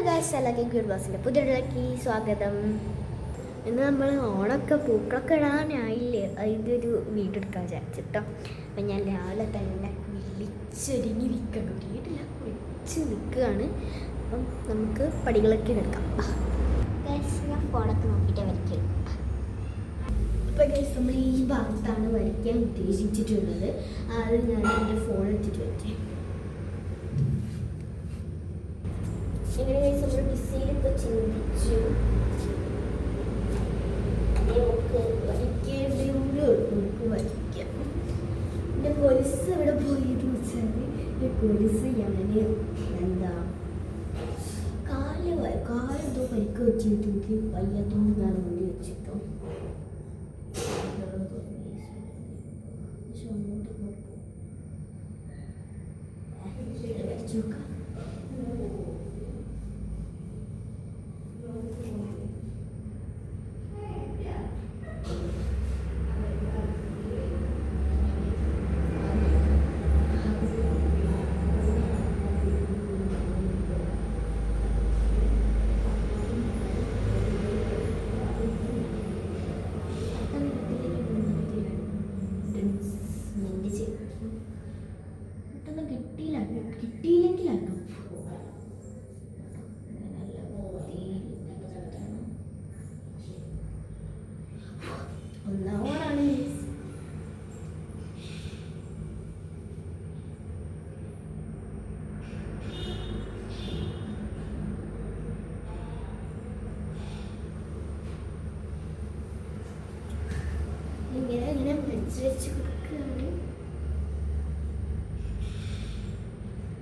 Guys, എല്ലാവർക്കും cute ക്ലാസ്സിൻ്റെ പുതിയൊരിടയ്ക്ക് സ്വാഗതം. ഇന്ന് നമ്മൾ ഓണൊക്കെ പൂക്കളൊക്കെ ഇടാനായില്ലേ, അതിൻ്റെ ഒരു വീഡിയോ എടുക്കാൻ വിചാരിച്ചിട്ടോ. അപ്പം ഞാൻ രാവിലെ തന്നെ വിളിച്ചൊരുങ്ങി നിൽക്കണം, വീട്ടില്ല വിളിച്ച് നിൽക്കുകയാണ്. അപ്പം നമുക്ക് പടികളൊക്കെ എടുക്കാം. ഗൈസ്, ഞാൻ ഫോണൊക്കെ നോക്കിയിട്ട് വരയ്ക്കും. അപ്പോൾ ഗൈസ്, നമ്മൾ ഈ ഭാഗത്താണ് വരയ്ക്കാൻ ഉദ്ദേശിച്ചിട്ടുള്ളത്. അത് ഞാൻ എൻ്റെ ഫോൺ എടുത്തിട്ട് വരയ്ക്കാം. ഇങ്ങനെ നമ്മൾ ഡിസൈനൊക്കെ ചിന്തിച്ചു. നമുക്ക് വരയ്ക്കാം. എൻ്റെ കൊലുസ് എവിടെ പോയെന്ന് വെച്ചാൽ, എൻ്റെ കൊലുസ് ഞാൻ എന്താ കാലെന്തോ പരിക്ക് വെച്ചിട്ട് എനിക്ക് വയ്യാത്തോണ്ട് ഞാൻ വേണ്ടി വെച്ചിട്ടോ. വരച്ചു നോക്കാം. കിട്ടിയില്ലെങ്കിലാട്ടോ ഒന്നാമതാണ്. ഇങ്ങനെ വെച്ച് കൊടുക്കുകയാണ്.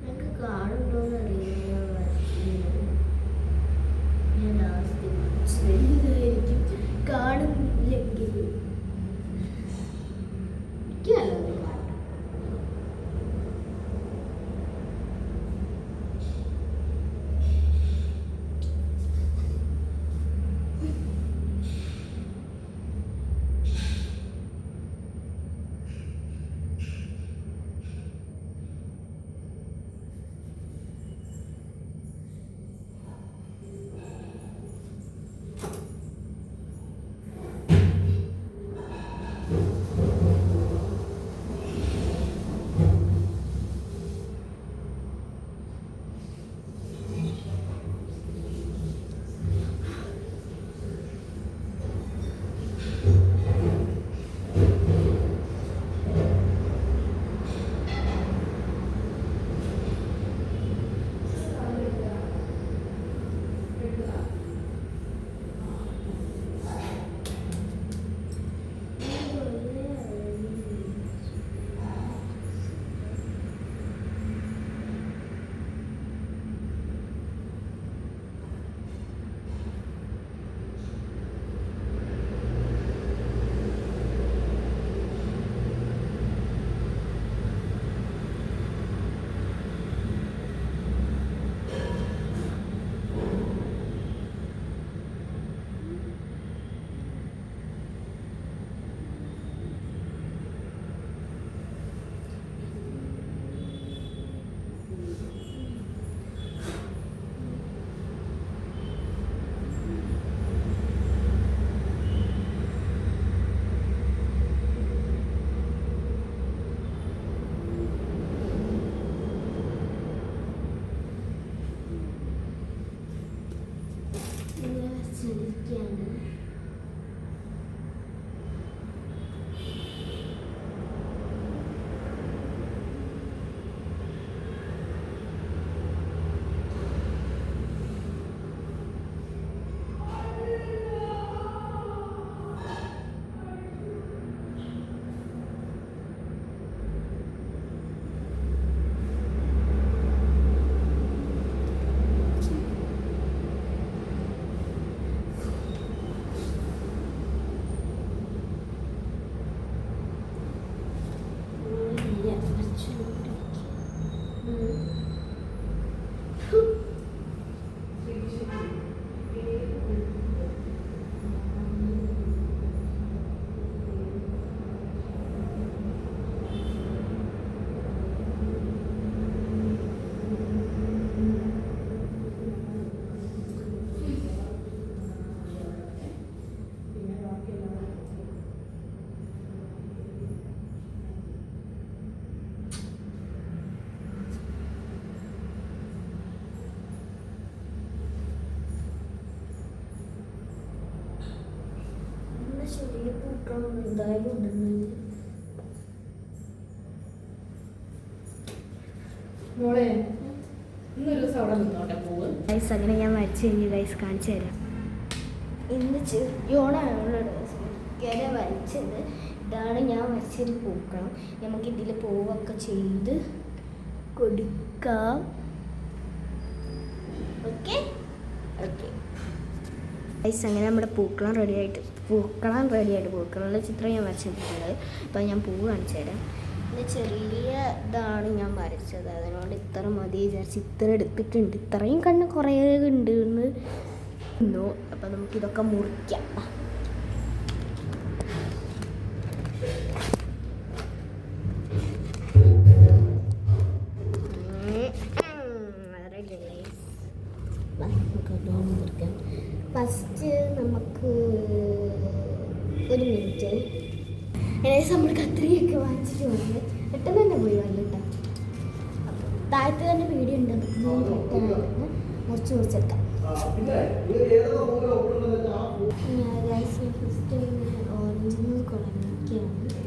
ഞങ്ങൾക്ക് കാണുന്നുണ്ടോന്ന് അറിയാം. ഞാൻ ലാസ്റ്റ് വലുതായിരിക്കും കാണുന്നില്ലെങ്കിൽ എനിക്ക് നല്ലത് കാണാം. എന്തായാലും ഉണ്ടെന്ന് മോളെ ഇന്നൊരു ദിവസം അവിടെ നിന്നോട്ടെ പൂവ്. ഗൈസ് അങ്ങനെ ഞാൻ വരച്ച് കഴിഞ്ഞ് ഗൈസ് കാണിച്ചു തരാം. ഇന്ന് ചെറിയോണാണ് വരച്ചത്. ഇതാണ് ഞാൻ വരച്ചൊരു പൂക്കളം. നമുക്ക് ഇതിൽ പൂവൊക്കെ ചെയ്ത് കൊടുക്കാം. ഓക്കെ ഓക്കെ ഗൈസ് അങ്ങനെ നമ്മുടെ പൂക്കളം റെഡിയായിട്ട് പൂക്കളുടെ ചിത്രം ഞാൻ വരച്ചിട്ടുണ്ട്. അപ്പോൾ ഞാൻ പൂവ് കാണിച്ചു തരാം. ഇത് ചെറിയ ഇതാണ് ഞാൻ വരച്ചത്. അതിനോട് ഇത്ര മതി വിചാരിച്ച് ഇത്ര എടുത്തിട്ടുണ്ട്. ഇത്രയും കണ്ണ് കുറേ ഉണ്ട് എന്ന്. അപ്പം നമുക്കിതൊക്കെ മുറിക്കാം. ഫസ്റ്റ് നമുക്ക് ഒരു മിനിറ്റ് ഏകദേശം നമ്മൾ കത്രിയൊക്കെ വാങ്ങിച്ചിട്ട് വന്ന് പെട്ടെന്ന് തന്നെ പോയി വന്നിട്ടാ. താഴത്ത് തന്നെ വീഡിയോ ഉണ്ട്. പെട്ടെന്ന് മുറിച്ചെടുക്കാം. ഫസ്റ്റ് ഓറഞ്ചിൽ നിന്ന് കുഴഞ്ഞൊക്കെയാണ്.